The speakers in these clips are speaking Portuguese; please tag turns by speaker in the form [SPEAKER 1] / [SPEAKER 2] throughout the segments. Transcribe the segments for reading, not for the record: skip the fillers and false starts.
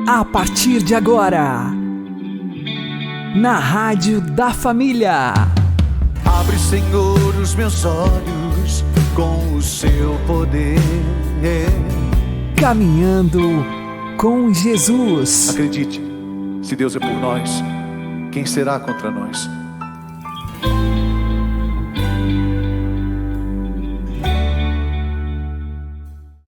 [SPEAKER 1] A partir de agora, na Rádio da Família.
[SPEAKER 2] Abre, Senhor, os meus olhos com o seu poder.
[SPEAKER 1] Caminhando com Jesus.
[SPEAKER 2] Acredite, se Deus é por nós, quem será contra nós?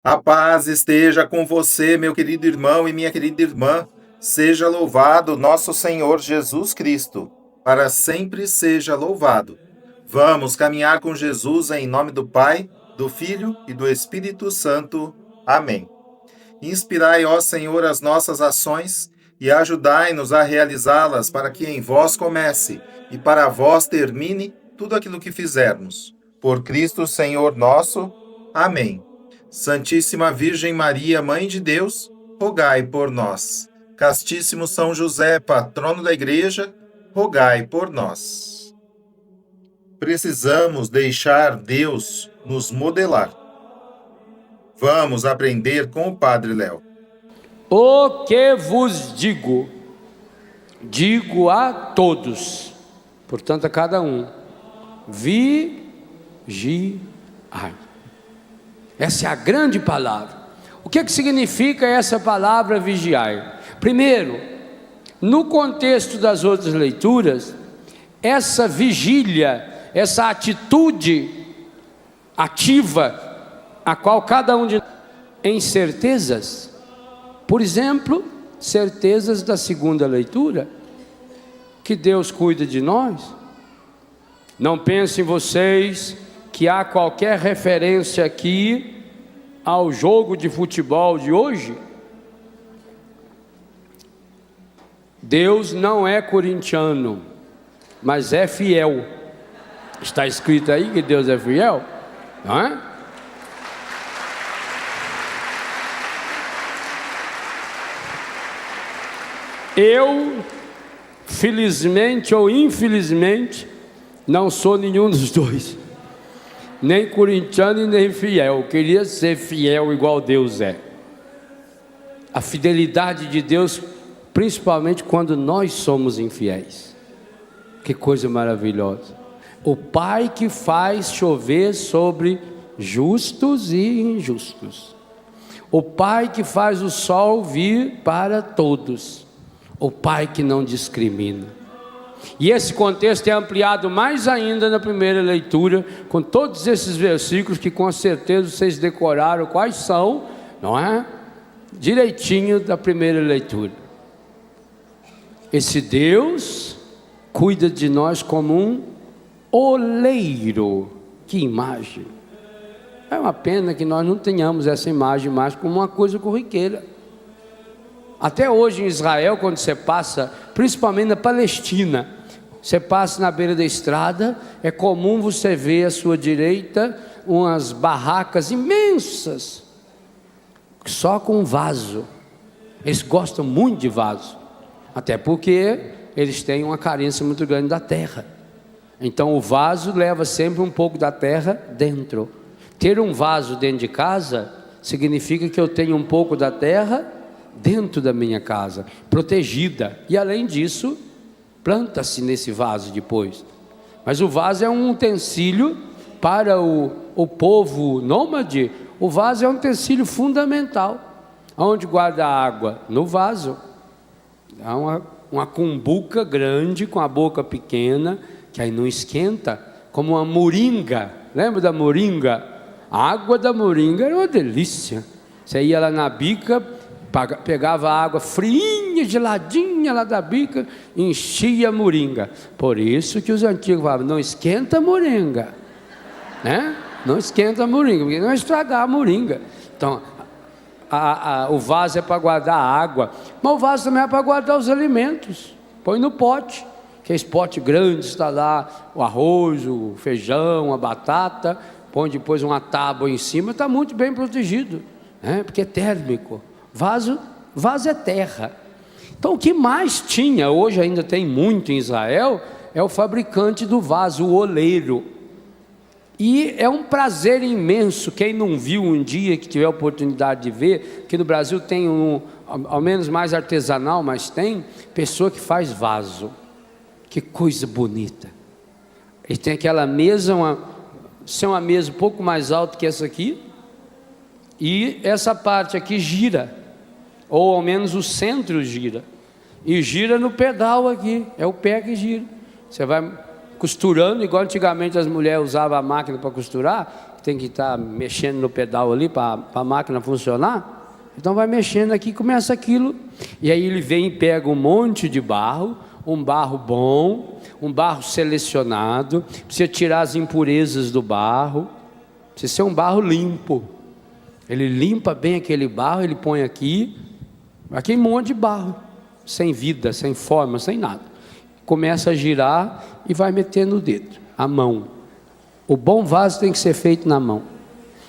[SPEAKER 3] A paz esteja com você, meu querido irmão e minha querida irmã. Seja louvado nosso Senhor Jesus Cristo. Para sempre seja louvado. Vamos caminhar com Jesus em nome do Pai, do Filho e do Espírito Santo. Amém. Inspirai, ó Senhor, as nossas ações e ajudai-nos a realizá-las para que em vós comece e para vós termine tudo aquilo que fizermos. Por Cristo, Senhor nosso. Amém. Santíssima Virgem Maria, Mãe de Deus, rogai por nós. Castíssimo São José, patrono da Igreja, rogai por nós. Precisamos deixar Deus nos modelar. Vamos aprender com o Padre Léo.
[SPEAKER 4] O que vos digo, digo a todos, portanto a cada um, vigiai. Essa é a grande palavra. O que significa essa palavra vigiar? Primeiro, no contexto das outras leituras, essa vigília, essa atitude ativa, a qual cada um de nós em certezas, por exemplo, certezas da segunda leitura, que Deus cuida de nós. Não pensem vocês que há qualquer referência aqui ao jogo de futebol de hoje. Deus não é corintiano, mas é fiel. Está escrito aí que Deus é fiel, não é? Eu, felizmente ou infelizmente, não sou nenhum dos dois. Nem corintiano e nem fiel. Eu queria ser fiel igual Deus é. A fidelidade de Deus, principalmente quando nós somos infiéis. Que coisa maravilhosa. O Pai que faz chover sobre justos e injustos. O Pai que faz o sol vir para todos. O Pai que não discrimina. E esse contexto é ampliado mais ainda na primeira leitura, com todos esses versículos que com certeza vocês decoraram quais são, não é? Direitinho da primeira leitura. Esse Deus cuida de nós como um oleiro. Que imagem! É uma pena que nós não tenhamos essa imagem mais como uma coisa corriqueira. Até hoje em Israel, quando você passa, principalmente na Palestina, você passa na beira da estrada, é comum você ver à sua direita umas barracas imensas, só com vaso. Eles gostam muito de vaso, até porque eles têm uma carência muito grande da terra. Então o vaso leva sempre um pouco da terra dentro. Ter um vaso dentro de casa significa que eu tenho um pouco da terra dentro da minha casa, protegida. E além disso, planta-se nesse vaso depois. Mas o vaso é um utensílio para o povo nômade. O vaso é um utensílio fundamental. Onde guarda a água? No vaso. Há uma cumbuca grande com a boca pequena, que aí não esquenta, como uma moringa. Lembra da moringa? A água da moringa era uma delícia. Você ia lá na bica, pegava a água friinha, geladinha lá da bica, enchia a moringa. Por isso que os antigos falavam, não esquenta a moringa, né? Não esquenta a moringa, porque não vai estragar a moringa. Então, o vaso é para guardar a água, mas o vaso também é para guardar os alimentos. Põe no pote, que esse pote grande está lá, o arroz, o feijão, a batata, põe depois uma tábua em cima, está muito bem protegido, né? Porque é térmico. Vaso é terra. Então o que mais tinha, hoje ainda tem muito em Israel, é o fabricante do vaso, o oleiro. E é um prazer imenso. Quem não viu um dia, que tiver a oportunidade de ver, que no Brasil tem ao menos mais artesanal, mas tem pessoa que faz vaso. Que coisa bonita. Ele tem aquela mesa, uma mesa um pouco mais alta que essa aqui, e essa parte aqui gira, ou ao menos o centro gira, e gira no pedal aqui, é o pé que gira. Você vai costurando, igual antigamente as mulheres usavam a máquina para costurar, tem que estar mexendo no pedal ali para a máquina funcionar. Então vai mexendo aqui, começa aquilo, e aí ele vem e pega um monte de barro, um barro bom, um barro selecionado, precisa tirar as impurezas do barro, precisa ser um barro limpo. Ele limpa bem aquele barro, ele põe aqui um monte de barro, sem vida, sem forma, sem nada. Começa a girar e vai metendo o dedo, a mão. O bom vaso tem que ser feito na mão.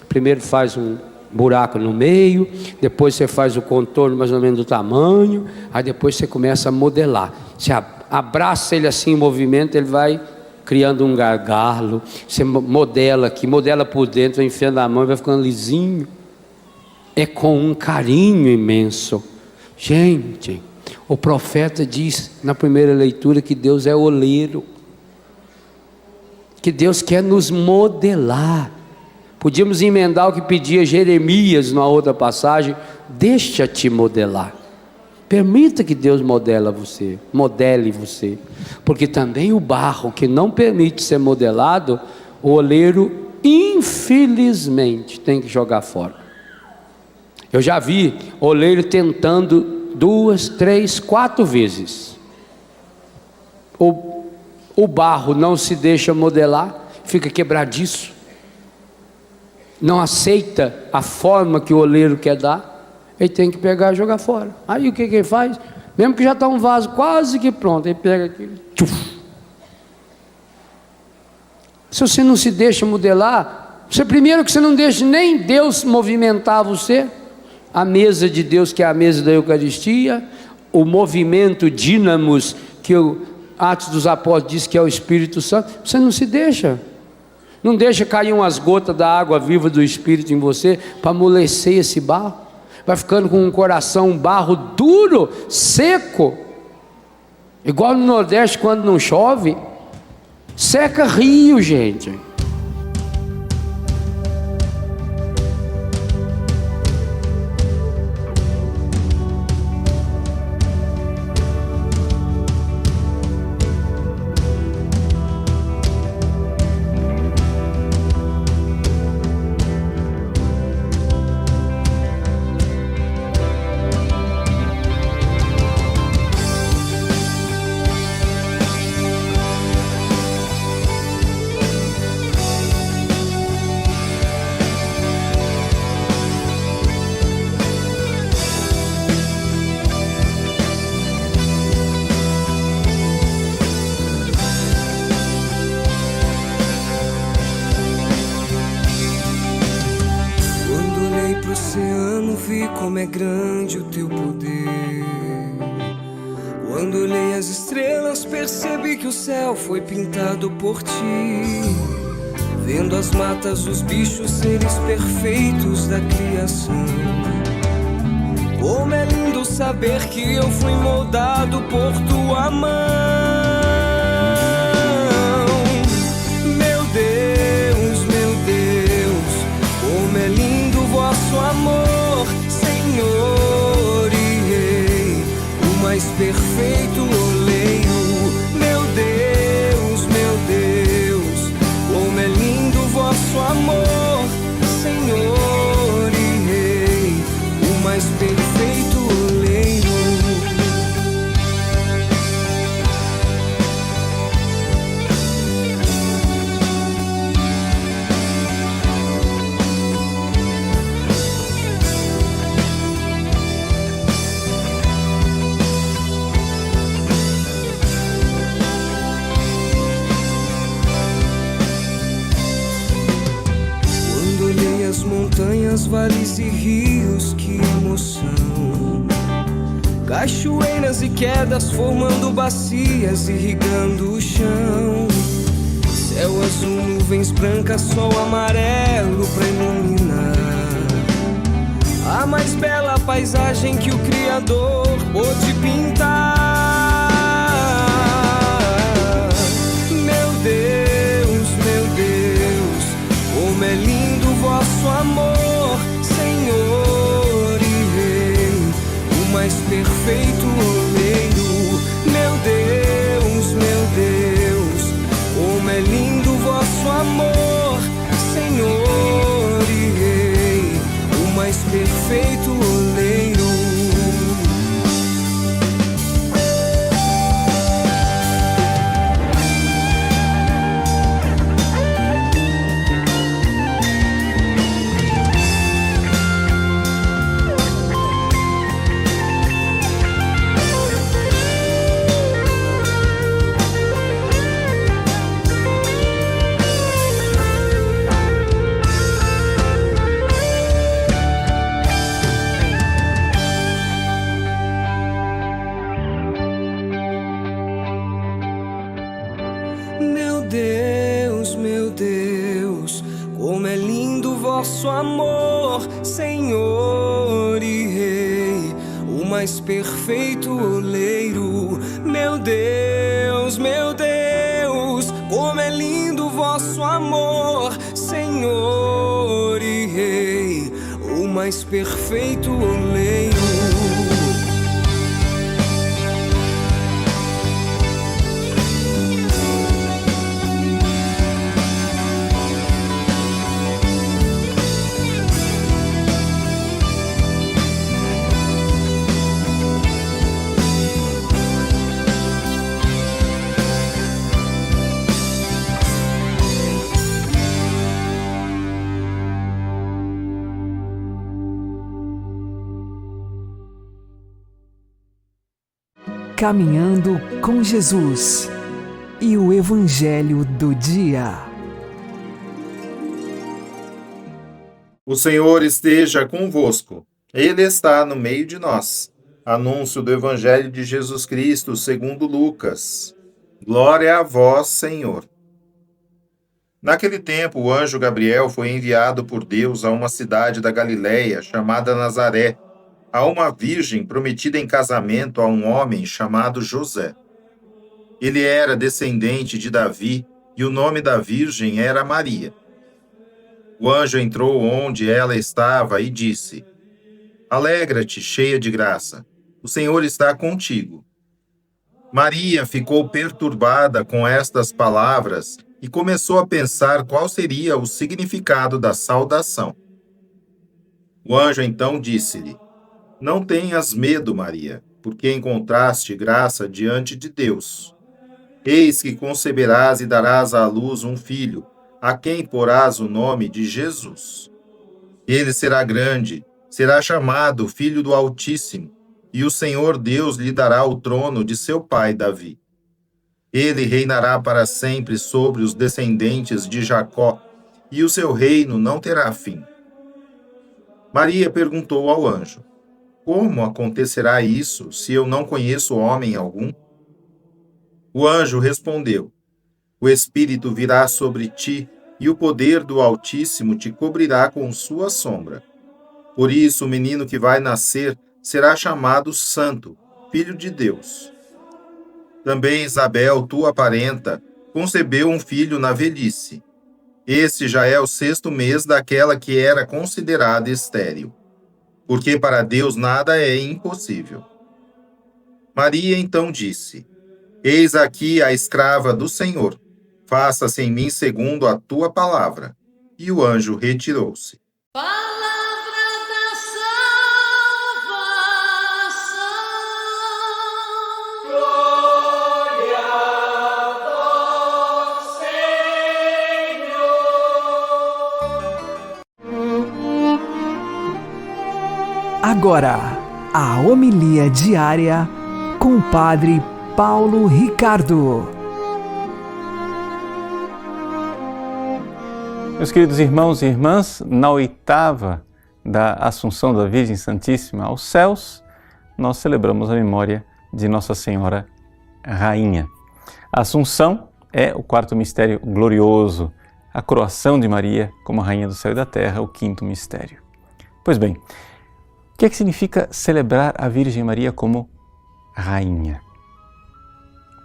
[SPEAKER 4] Primeiro faz um buraco no meio, depois você faz o contorno mais ou menos do tamanho, aí depois você começa a modelar. Você abraça ele assim em movimento, ele vai criando um gargalo. Você modela aqui, modela por dentro, vai enfiando a mão e vai ficando lisinho. É com um carinho imenso. Gente, o profeta diz na primeira leitura que Deus é oleiro, que Deus quer nos modelar. Podíamos emendar o que pedia Jeremias numa outra passagem: deixa-te modelar. Permita que Deus modele você, porque também o barro que não permite ser modelado, o oleiro infelizmente tem que jogar fora. Eu já vi oleiro tentando 2, 3, 4 vezes. O barro não se deixa modelar, fica quebradiço, não aceita a forma que o oleiro quer dar, ele tem que pegar e jogar fora. Aí o que ele faz? Mesmo que já está um vaso quase que pronto, ele pega aquilo, tchuf. Se você não se deixa modelar, primeiro que você não deixa nem Deus movimentar você, a mesa de Deus, que é a mesa da Eucaristia, o movimento dínamos, que o Atos dos Apóstolos diz que é o Espírito Santo, você não se deixa. Não deixa cair umas gotas da água viva do Espírito em você, para amolecer esse barro. Vai ficando com um coração, um barro duro, seco, igual no Nordeste quando não chove, seca rio, gente.
[SPEAKER 5] Como é grande o teu poder. Quando olhei as estrelas, percebi que o céu foi pintado por ti. Vendo as matas, os bichos, seres perfeitos da criação. Como é lindo saber que eu fui moldado por tua mão. Meu Deus, como é lindo o vosso amor. Senhor e Rei, o mais perfeito oleiro. Meu Deus, como é lindo o vosso amor. Senhor e Rei, o mais perfeito oleiro. Montanhas, vales e rios, que emoção. Cachoeiras e quedas formando bacias, irrigando o chão. Céu azul, nuvens brancas, sol amarelo pra iluminar a mais bela paisagem que o Criador pôde pintar. Meu Deus, como é lindo vosso amor, Senhor e Rei, o mais perfeito oleiro. Meu Deus, como é lindo vosso amor, Senhor e Rei, o mais perfeito oleiro. Meu Deus, como é lindo vosso amor, Senhor e Rei, o mais perfeito oleiro. Meu Deus, como é lindo vosso amor, Senhor e Rei, o mais perfeito oleiro.
[SPEAKER 1] Caminhando com Jesus e o Evangelho do Dia.
[SPEAKER 3] O Senhor esteja convosco. Ele está no meio de nós. Anúncio do Evangelho de Jesus Cristo segundo Lucas. Glória a vós, Senhor. Naquele tempo, o anjo Gabriel foi enviado por Deus a uma cidade da Galileia chamada Nazaré, a uma virgem prometida em casamento a um homem chamado José. Ele era descendente de Davi e o nome da virgem era Maria. O anjo entrou onde ela estava e disse: Alegra-te, cheia de graça, o Senhor está contigo. Maria ficou perturbada com estas palavras e começou a pensar qual seria o significado da saudação. O anjo então disse-lhe: Não tenhas medo, Maria, porque encontraste graça diante de Deus. Eis que conceberás e darás à luz um filho, a quem porás o nome de Jesus. Ele será grande, será chamado Filho do Altíssimo, e o Senhor Deus lhe dará o trono de seu pai Davi. Ele reinará para sempre sobre os descendentes de Jacó, e o seu reino não terá fim. Maria perguntou ao anjo: Como acontecerá isso, se eu não conheço homem algum? O anjo respondeu: O Espírito virá sobre ti, e o poder do Altíssimo te cobrirá com sua sombra. Por isso, o menino que vai nascer será chamado Santo, Filho de Deus. Também Isabel, tua parenta, concebeu um filho na velhice. Este já é o 6º mês daquela que era considerada estéril, porque para Deus nada é impossível. Maria então disse: Eis aqui a escrava do Senhor, faça-se em mim segundo a tua palavra. E o anjo retirou-se.
[SPEAKER 6] Palavra da salvação. Glória a vós, Senhor.
[SPEAKER 1] Agora, a homilia diária com o Padre Paulo Ricardo.
[SPEAKER 7] Meus queridos irmãos e irmãs, na oitava da Assunção da Virgem Santíssima aos céus, nós celebramos a memória de Nossa Senhora Rainha. A Assunção é o quarto mistério glorioso, a coroação de Maria como Rainha do Céu e da Terra, o quinto mistério. Pois bem, o que é que significa celebrar a Virgem Maria como Rainha?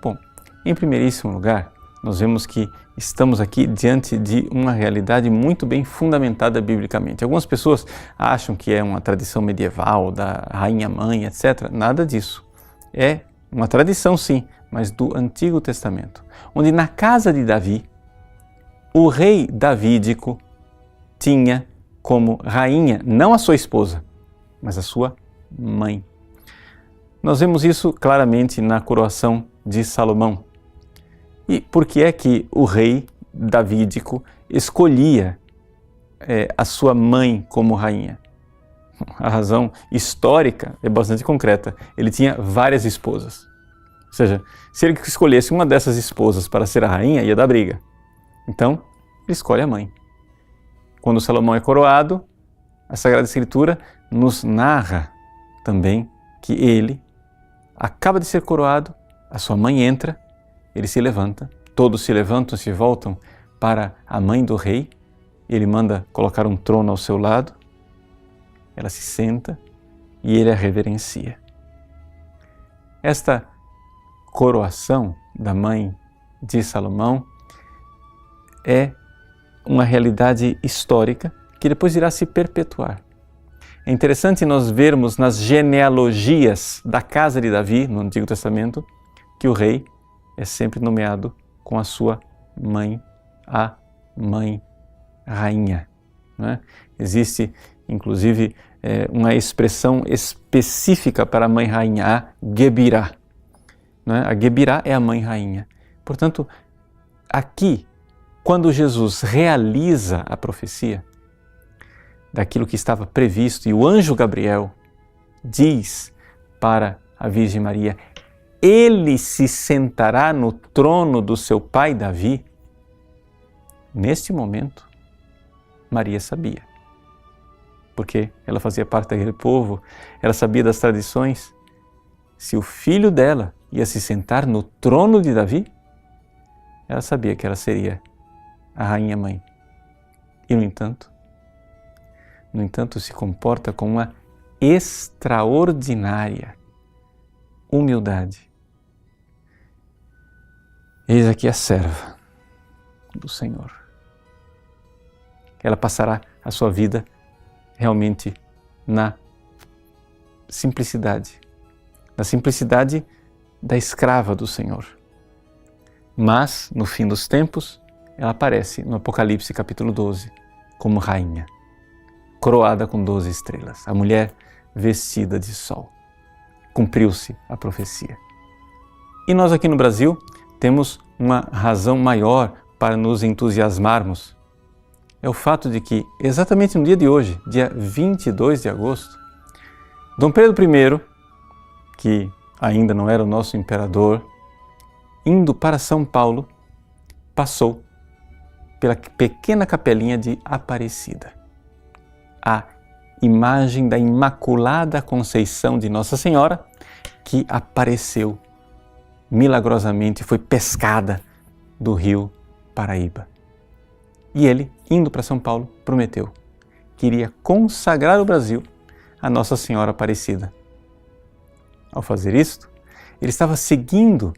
[SPEAKER 7] Bom, em primeiríssimo lugar, nós vemos que estamos aqui diante de uma realidade muito bem fundamentada biblicamente. Algumas pessoas acham que é uma tradição medieval da Rainha Mãe, etc. Nada disso. É uma tradição, sim, mas do Antigo Testamento, onde na casa de Davi, o rei davídico tinha como rainha não a sua esposa, mas a sua mãe. Nós vemos isso claramente na coroação de Salomão. E por que é que o rei davídico escolhia a sua mãe como rainha? A razão histórica é bastante concreta. Ele tinha várias esposas. Ou seja, se ele escolhesse uma dessas esposas para ser a rainha, ia dar briga. Então, ele escolhe a mãe. Quando Salomão é coroado, a Sagrada Escritura nos narra também que ele acaba de ser coroado, a sua mãe entra, ele se levanta, todos se levantam, se voltam para a mãe do rei, ele manda colocar um trono ao seu lado, ela se senta e ele a reverencia. Esta coroação da mãe de Salomão é uma realidade histórica que depois irá se perpetuar. É interessante nós vermos nas genealogias da casa de Davi, no Antigo Testamento, que o rei é sempre nomeado com a sua mãe, a mãe rainha. Né? Existe, inclusive, uma expressão específica para a mãe rainha, a Gebirá. Né? A Gebirá é a mãe rainha. Portanto, aqui, quando Jesus realiza a profecia daquilo que estava previsto, e o anjo Gabriel diz para a Virgem Maria: ele se sentará no trono do seu pai Davi. Neste momento, Maria sabia, porque ela fazia parte daquele povo, ela sabia das tradições. Se o filho dela ia se sentar no trono de Davi, ela sabia que ela seria a rainha mãe. E, no entanto, se comporta com uma extraordinária humildade. Eis aqui a serva do Senhor. Ela passará a sua vida realmente na simplicidade da escrava do Senhor. Mas, no fim dos tempos, ela aparece no Apocalipse capítulo 12 como rainha, coroada com 12 estrelas, a mulher vestida de sol. Cumpriu-se a profecia. E nós aqui no Brasil temos uma razão maior para nos entusiasmarmos. É o fato de que, exatamente no dia de hoje, dia 22 de agosto, Dom Pedro I, que ainda não era o nosso imperador, indo para São Paulo, passou pela pequena capelinha de Aparecida, a imagem da Imaculada Conceição de Nossa Senhora, que apareceu milagrosamente, foi pescada do rio Paraíba. E ele, indo para São Paulo, prometeu que iria consagrar o Brasil a Nossa Senhora Aparecida. Ao fazer isto, ele estava seguindo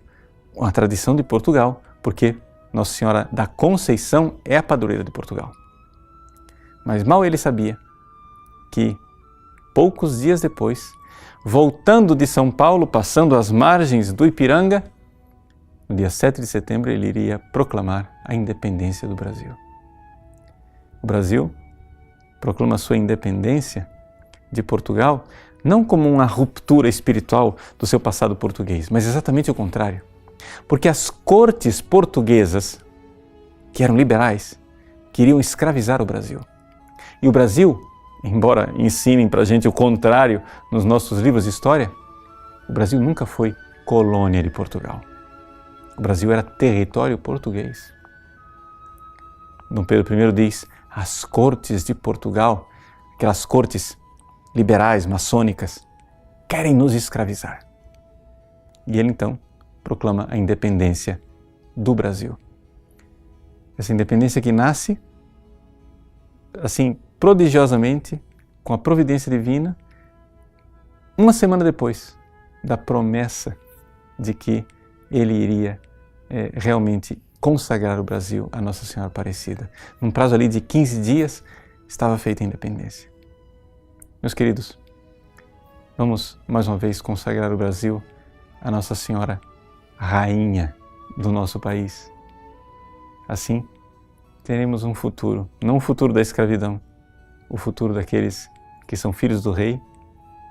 [SPEAKER 7] a tradição de Portugal, porque Nossa Senhora da Conceição é a padroeira de Portugal. Mas mal ele sabia que, poucos dias depois, voltando de São Paulo, passando as margens do Ipiranga, no dia 7 de setembro ele iria proclamar a independência do Brasil. O Brasil proclama sua independência de Portugal não como uma ruptura espiritual do seu passado português, mas exatamente o contrário. Porque as cortes portuguesas, que eram liberais, queriam escravizar o Brasil. E o Brasil, embora ensinem para a gente o contrário nos nossos livros de história, o Brasil nunca foi colônia de Portugal. O Brasil era território português. Dom Pedro I diz: as cortes de Portugal, aquelas cortes liberais, maçônicas, querem nos escravizar. E ele então proclama a independência do Brasil. Essa independência que nasce, assim, prodigiosamente, com a providência divina, uma semana depois da promessa de que ele iria realmente consagrar o Brasil a Nossa Senhora Aparecida. Num prazo ali de 15 dias, estava feita a independência. Meus queridos, vamos mais uma vez consagrar o Brasil a Nossa Senhora Rainha do nosso país. Assim, teremos um futuro, não o futuro da escravidão, o futuro daqueles que são filhos do Rei,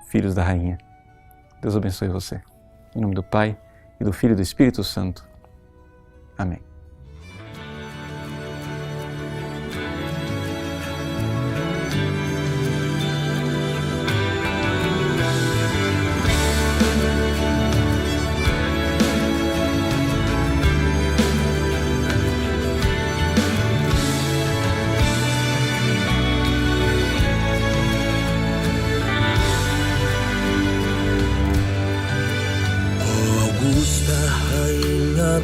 [SPEAKER 7] filhos da Rainha. Deus abençoe você. Em nome do Pai, e do Filho e do Espírito Santo. Amém.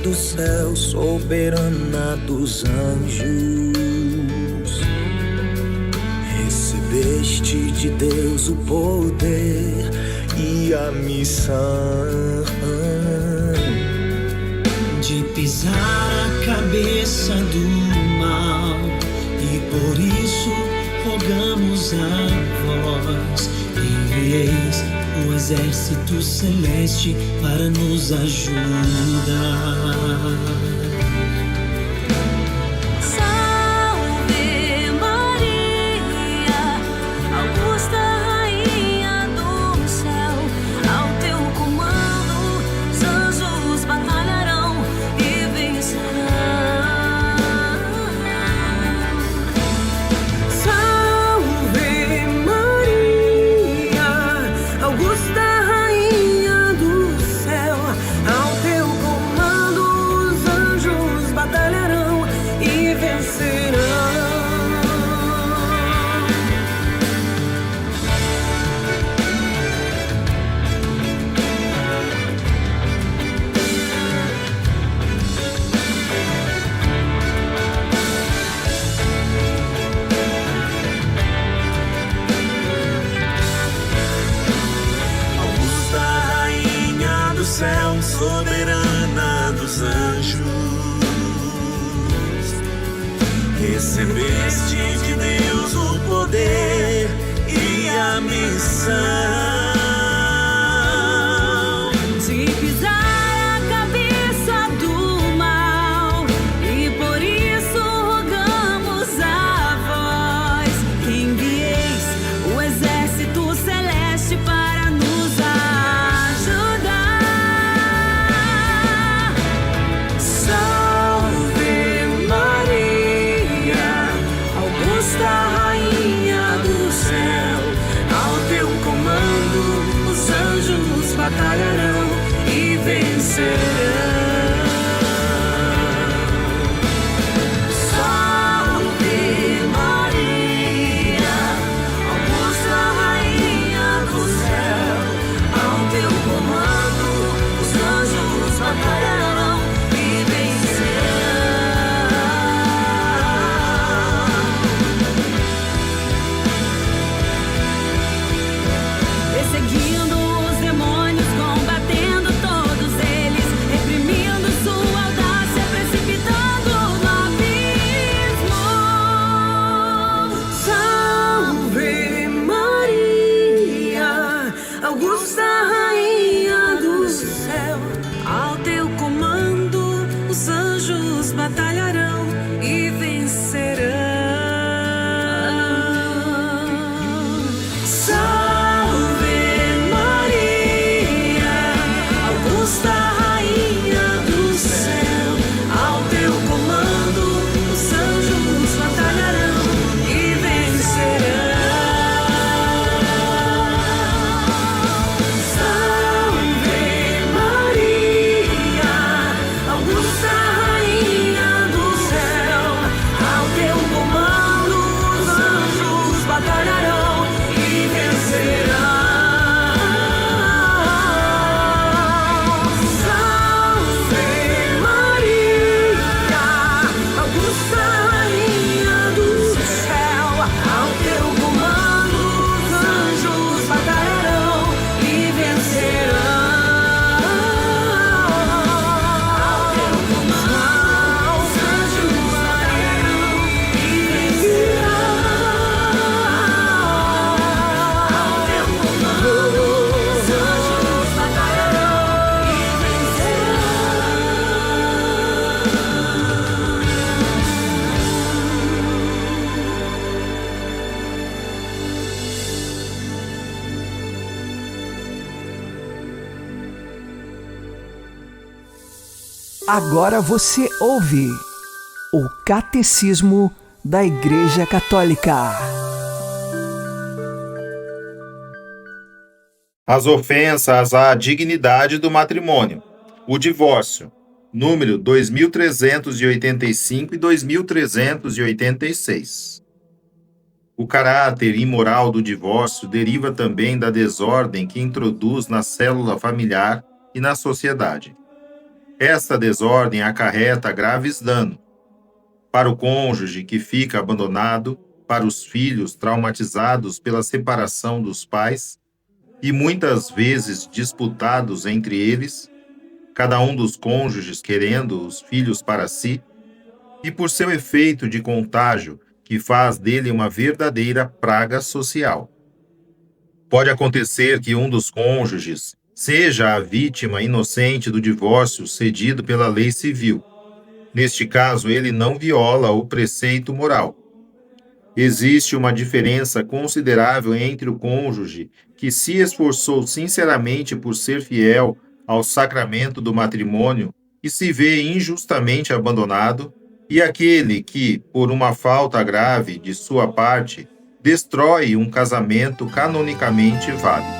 [SPEAKER 5] Do céu, soberana dos anjos, recebeste de Deus o poder e a missão de pisar a cabeça do mal, e por isso rogamos a vós, envieis o exército celeste para nos ajudar.
[SPEAKER 6] Salve Maria, augusta rainha do céu, ao teu comando os anjos batalharão e vencerão.
[SPEAKER 5] Salve Maria, augusta rainha do céu, ao teu comando os anjos batalharão e vencerão. Augusta rainha do céu, soberana dos anjos, recebeste de Deus o poder e a missão
[SPEAKER 6] De pisar a cabeça do mal, e por isso rogamos a vós, que envieis o exército celeste para nos ajudar.
[SPEAKER 5] Salve Maria, augusta rainha do céu, ao teu comando os anjos batalharão e vencerão. Salve Maria, augusta rainha do céu, ao teu comando os anjos batalharão e vencerão.
[SPEAKER 6] Perseguindo os demônios, combatendo todos eles, reprimindo sua audácia, precipitando no abismo.
[SPEAKER 5] Salve Maria, augusta rainha do céu,
[SPEAKER 6] Ao teu comando
[SPEAKER 1] Agora você ouve o Catecismo da Igreja Católica.
[SPEAKER 3] As ofensas à dignidade do matrimônio. O divórcio. Número 2385 e 2386. O caráter imoral do divórcio deriva também da desordem que introduz na célula familiar e na sociedade. Esta desordem acarreta graves danos para o cônjuge que fica abandonado, para os filhos traumatizados pela separação dos pais e muitas vezes disputados entre eles, cada um dos cônjuges querendo os filhos para si, e por seu efeito de contágio que faz dele uma verdadeira praga social. Pode acontecer que um dos cônjuges seja a vítima inocente do divórcio cedido pela lei civil. Neste caso, ele não viola o preceito moral. Existe uma diferença considerável entre o cônjuge que se esforçou sinceramente por ser fiel ao sacramento do matrimônio e se vê injustamente abandonado, e aquele que, por uma falta grave de sua parte, destrói um casamento canonicamente válido.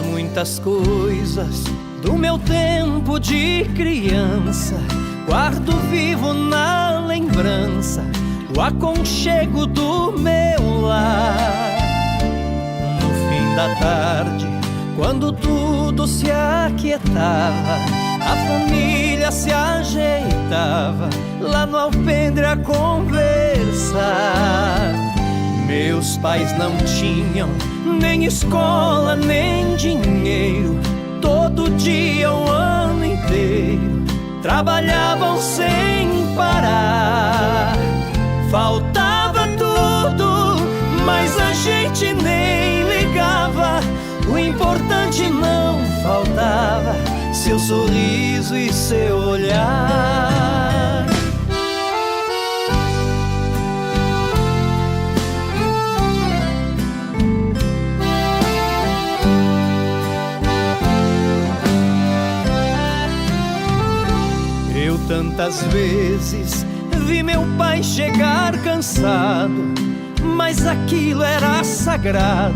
[SPEAKER 8] Muitas coisas do meu tempo de criança guardo vivo na lembrança o aconchego do meu lar. No fim da tarde, quando tudo se aquietava, a família se ajeitava lá no alpendre a conversar. Meus pais não tinham nem escola, nem dinheiro. Todo dia, o ano inteiro, trabalhavam sem parar. Faltava tudo, mas a gente nem ligava. O importante não faltava, seu sorriso e seu olhar. Tantas vezes vi meu pai chegar cansado, mas aquilo era sagrado.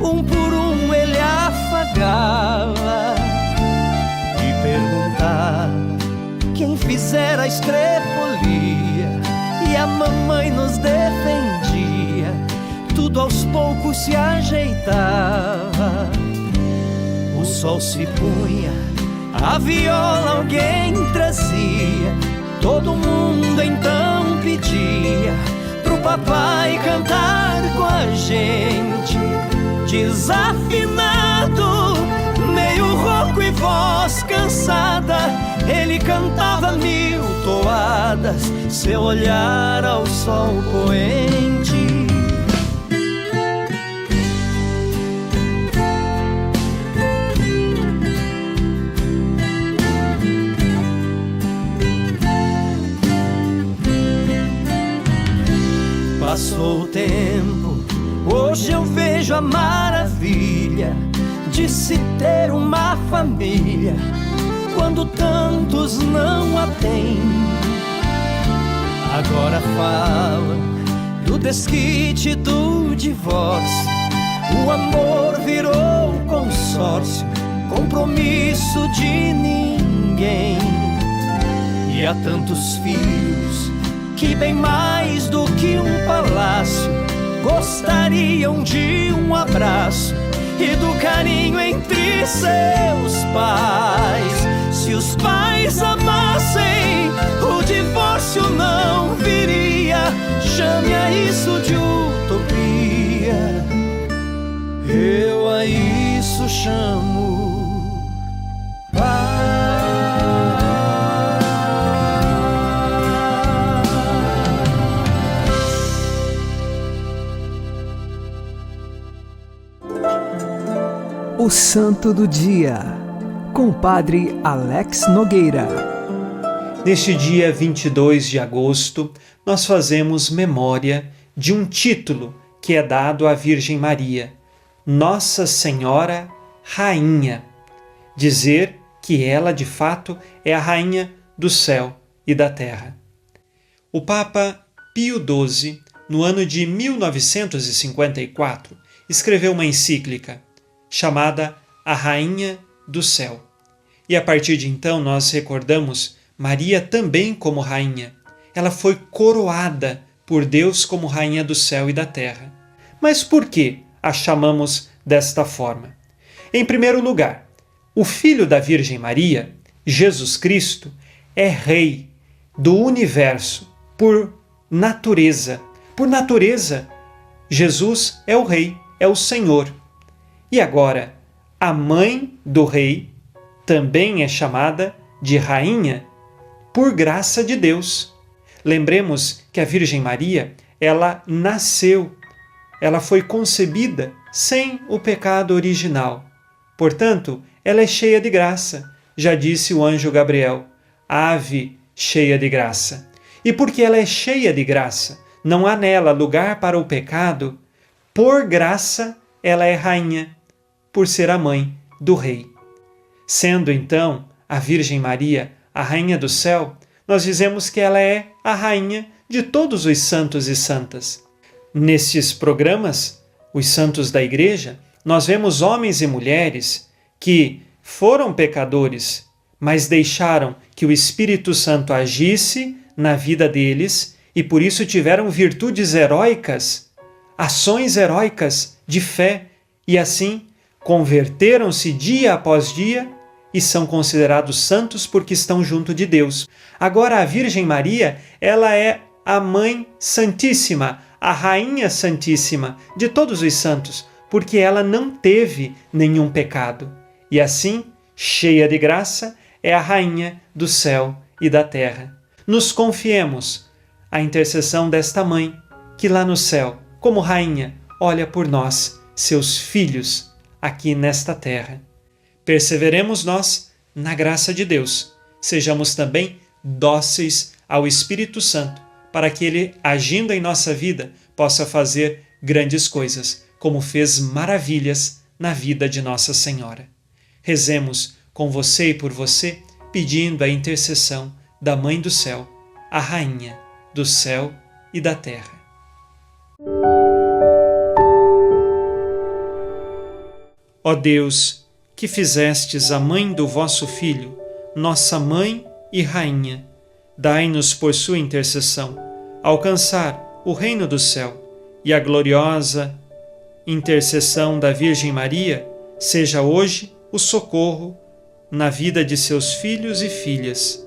[SPEAKER 8] Um por um ele afagava e perguntava quem fizera a estrepolia, e a mamãe nos defendia. Tudo aos poucos se ajeitava. O sol se punha, a viola alguém trazia. Todo mundo então pedia pro papai cantar com a gente. Desafinado, meio rouco e voz cansada, ele cantava 1000 toadas, seu olhar ao sol poente. Passou o tempo, hoje eu vejo a maravilha de se ter uma família, quando tantos não a têm. Agora falam do desquite, do divórcio. O amor virou consórcio, compromisso de ninguém. E há tantos filhos que bem mais do que um palácio gostariam de um abraço e do carinho entre seus pais. Se os pais amassem, o divórcio não viria. Chame a isso de utopia, eu a isso chamo paz.
[SPEAKER 1] O Santo do Dia, com o Padre Alex Nogueira.
[SPEAKER 9] Neste dia 22 de agosto, nós fazemos memória de um título que é dado à Virgem Maria, Nossa Senhora Rainha. Dizer que ela, de fato, é a Rainha do céu e da terra. O Papa Pio XII, no ano de 1954, escreveu uma encíclica chamada A Rainha do Céu. E a partir de então nós recordamos Maria também como rainha. Ela foi coroada por Deus como rainha do céu e da terra. Mas por que a chamamos desta forma? Em primeiro lugar, o Filho da Virgem Maria, Jesus Cristo, é Rei do universo por natureza. Por natureza, Jesus é o Rei, é o Senhor. E agora, a mãe do Rei também é chamada de Rainha por graça de Deus. Lembremos que a Virgem Maria, ela nasceu, ela foi concebida sem o pecado original. Portanto, ela é cheia de graça, já disse o anjo Gabriel, ave cheia de graça. E porque ela é cheia de graça, não há nela lugar para o pecado, por graça ela é rainha, por ser a mãe do Rei. Sendo então a Virgem Maria a Rainha do Céu, nós dizemos que ela é a rainha de todos os santos e santas. Nestes programas, os santos da Igreja, nós vemos homens e mulheres que foram pecadores, mas deixaram que o Espírito Santo agisse na vida deles e por isso tiveram virtudes heróicas, ações heróicas de fé e assim converteram-se dia após dia e são considerados santos porque estão junto de Deus. Agora a Virgem Maria, ela é a Mãe Santíssima, a Rainha Santíssima de todos os santos, porque ela não teve nenhum pecado. E assim, cheia de graça, é a Rainha do céu e da terra. Nos confiemos à intercessão desta Mãe, que lá no céu, como Rainha, olha por nós, seus filhos, aqui nesta terra. Perseveremos nós na graça de Deus. Sejamos também dóceis ao Espírito Santo, para que Ele, agindo em nossa vida, possa fazer grandes coisas, como fez maravilhas na vida de Nossa Senhora. Rezemos com você e por você, pedindo a intercessão da Mãe do Céu, a Rainha do céu e da terra. Ó Deus, que fizestes a mãe do vosso Filho, nossa mãe e rainha, dai-nos por sua intercessão alcançar o reino do céu e a gloriosa intercessão da Virgem Maria seja hoje o socorro na vida de seus filhos e filhas.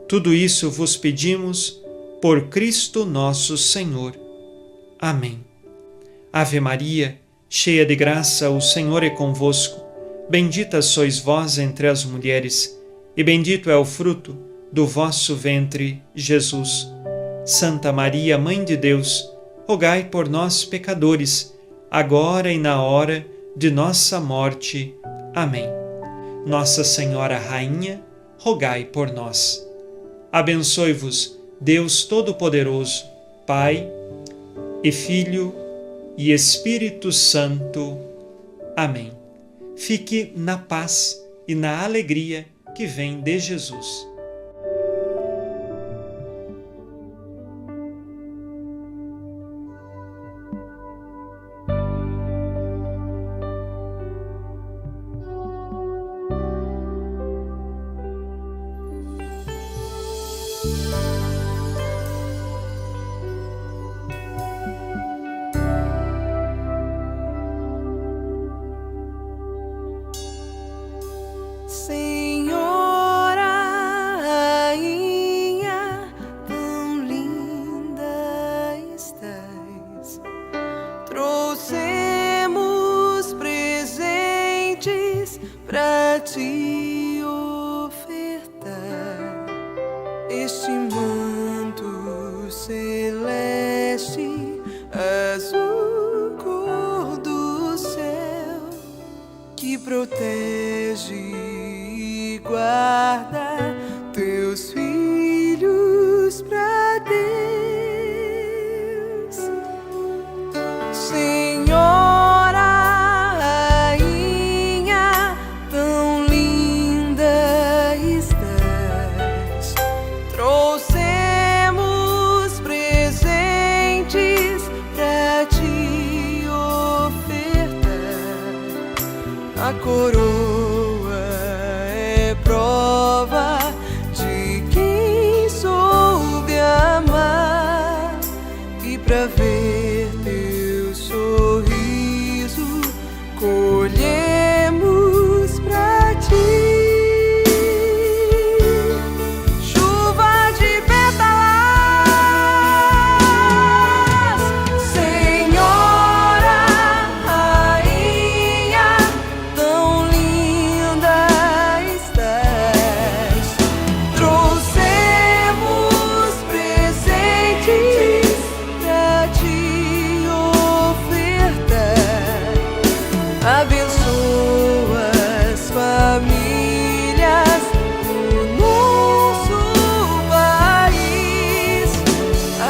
[SPEAKER 9] Tudo isso vos pedimos por Cristo nosso Senhor. Amém. Ave Maria, cheia de graça, o Senhor é convosco. Bendita sois vós entre as mulheres, e bendito é o fruto do vosso ventre, Jesus. Santa Maria, Mãe de Deus, rogai por nós, pecadores, agora e na hora de nossa morte. Amém. Nossa Senhora Rainha, rogai por nós. Abençoe-vos, Deus Todo-Poderoso, Pai e Filho e Espírito Santo. Amém. Fique na paz e na alegria que vem de Jesus.
[SPEAKER 5] Senhora, Rainha, tão linda estás. Trouxemos presentes pra te ofertar. Este manto celeste, azul cor do céu, que protege e guarda teus filhos pra Deus. Senhora, rainha, tão linda estás. Trouxemos presentes pra te ofertar. A coroa é prova de quem soube amar, e pra ver teu sorriso colhemos pra ti. Chuva de pétalas, Senhora, rainha, tão linda estás. Trouxemos presentes pra te ofertar. Abençoa as famílias do nosso país,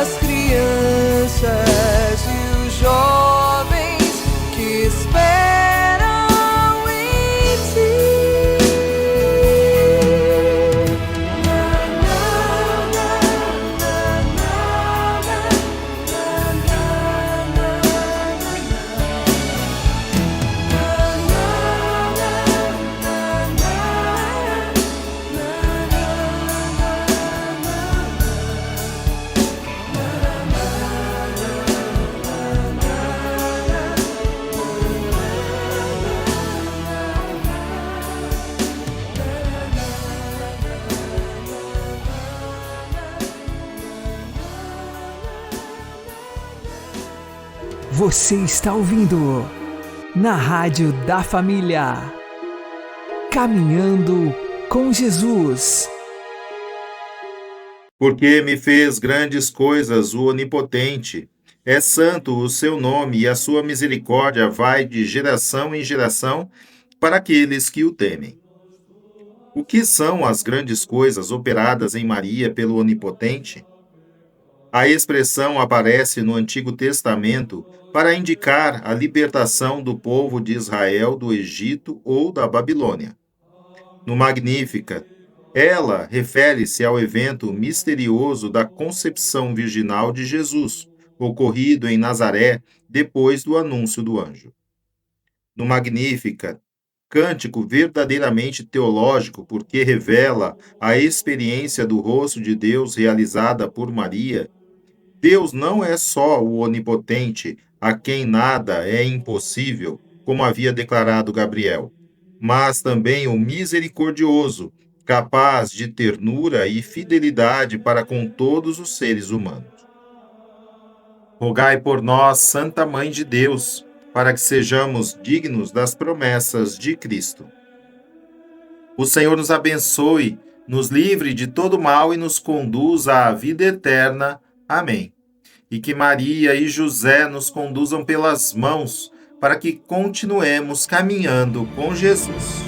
[SPEAKER 5] as crianças e os jovens que esperam em ti.
[SPEAKER 1] Você está ouvindo na Rádio da Família. Caminhando com Jesus.
[SPEAKER 3] Porque me fez grandes coisas o Onipotente. É santo o seu nome, e a sua misericórdia vai de geração em geração para aqueles que o temem. O que são as grandes coisas operadas em Maria pelo Onipotente? A expressão aparece no Antigo Testamento para indicar a libertação do povo de Israel do Egito ou da Babilônia. No Magnífica, ela refere-se ao evento misterioso da concepção virginal de Jesus, ocorrido em Nazaré depois do anúncio do anjo. No Magnífica, cântico verdadeiramente teológico porque revela a experiência do rosto de Deus realizada por Maria, Deus não é só o onipotente, a quem nada é impossível, como havia declarado Gabriel, mas também o misericordioso, capaz de ternura e fidelidade para com todos os seres humanos. Rogai por nós, Santa Mãe de Deus, para que sejamos dignos das promessas de Cristo. O Senhor nos abençoe, nos livre de todo mal e nos conduza à vida eterna. Amém. E que Maria e José nos conduzam pelas mãos para que continuemos caminhando com Jesus.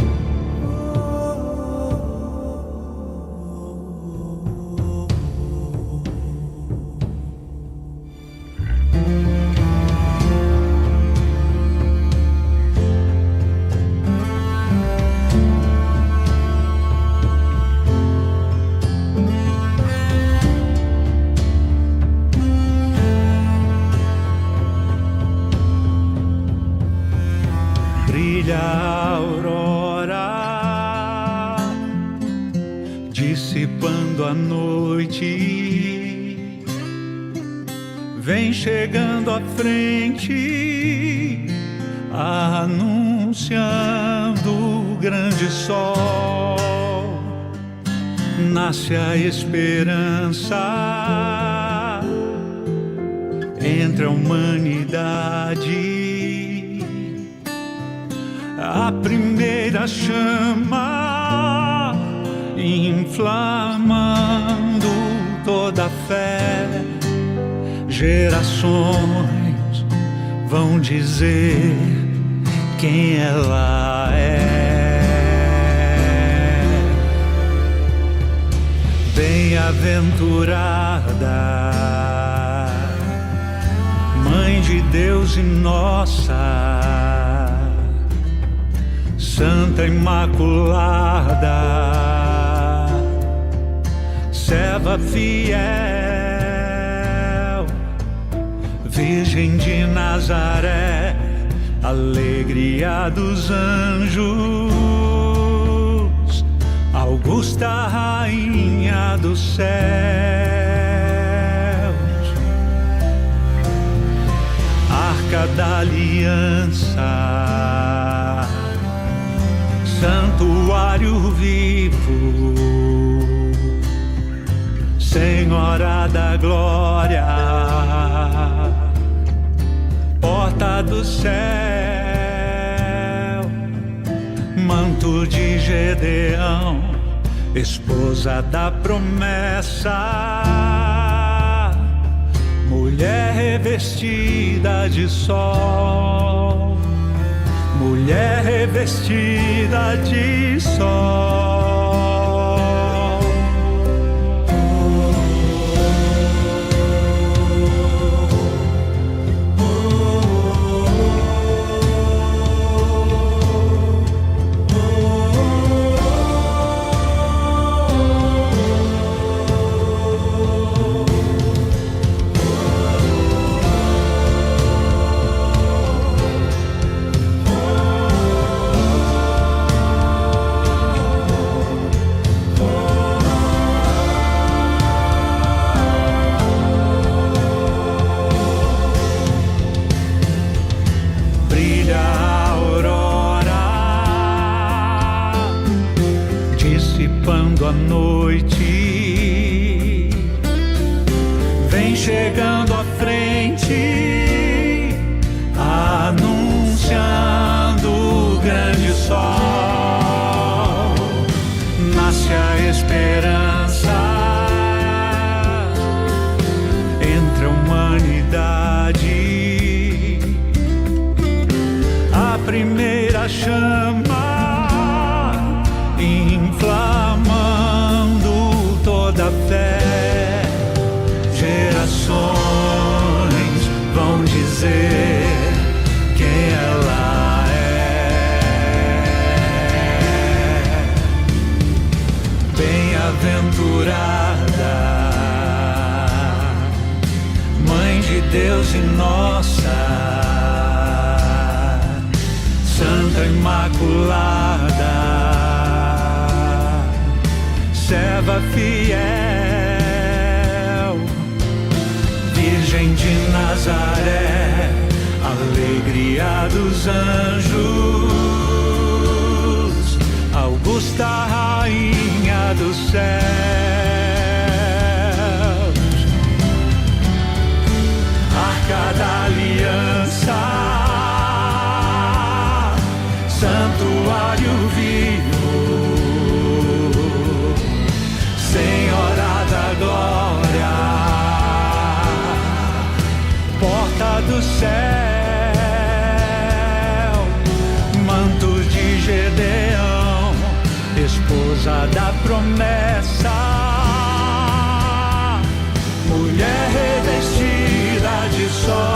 [SPEAKER 2] Brilha a aurora, dissipando a noite. Vem chegando à frente, anunciando o grande sol. Nasce a esperança entre a humanidade. A primeira chama inflamando toda a fé. Gerações vão dizer quem ela é. Bem-aventurada, Mãe de Deus e nossa, Santa Imaculada, serva fiel, Virgem de Nazaré, alegria dos anjos, augusta Rainha dos céus, Arca da Aliança, Santuário vivo, Senhora da Glória, Porta do céu, Manto de Gedeão, Esposa da promessa, mulher revestida de sol, mulher revestida de sol. Dissipando a noite, vem chegando à frente, anunciando o grande sol. Nasce a esperança entre a humanidade, a primeira chama inflamando toda a fé. Gerações vão dizer quem ela é. Bem-aventurada, Mãe de Deus e nossa, Santa Imaculada, serva fiel, Virgem de Nazaré, alegria dos anjos, augusta Rainha dos céus, Arca da Aliança, Santuário vivo, Senhora da Glória, Porta do céu, Manto de Gedeão, Esposa da promessa, mulher revestida de sol.